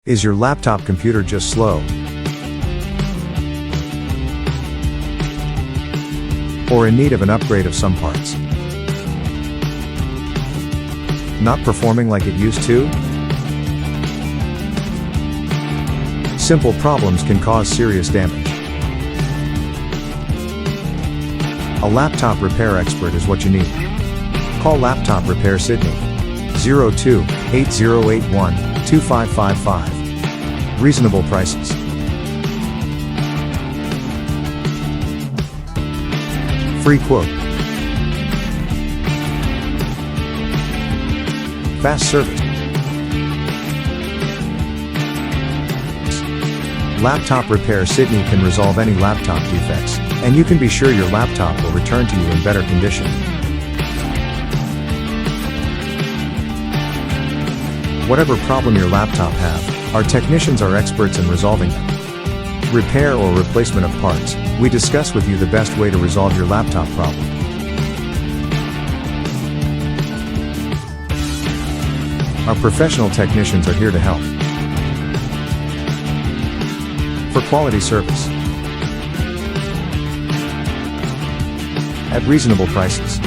Is your laptop computer just slow? Or in need of an upgrade of some parts? Not performing like it used to? Simple problems can cause serious damage. A laptop repair expert is what you need. Call Laptop Repair Sydney 02-8081-2555. Reasonable prices. Free quote. Fast service. Laptop Repair Sydney can resolve any laptop defects, and you can be sure your laptop will return to you in better condition. Whatever problem your laptop have, our technicians are experts in resolving them. Repair or replacement of parts, we discuss with you the best way to resolve your laptop problem. Our professional technicians are here to help. For quality service. At reasonable prices.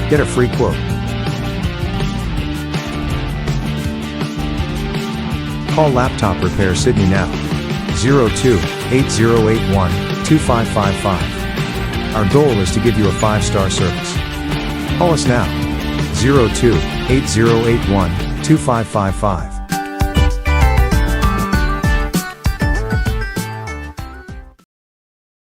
Get a free quote. Call Laptop Repair Sydney now. 02-8081-2555. Our goal is to give you a 5-star service. Call us now. 02-8081-2555.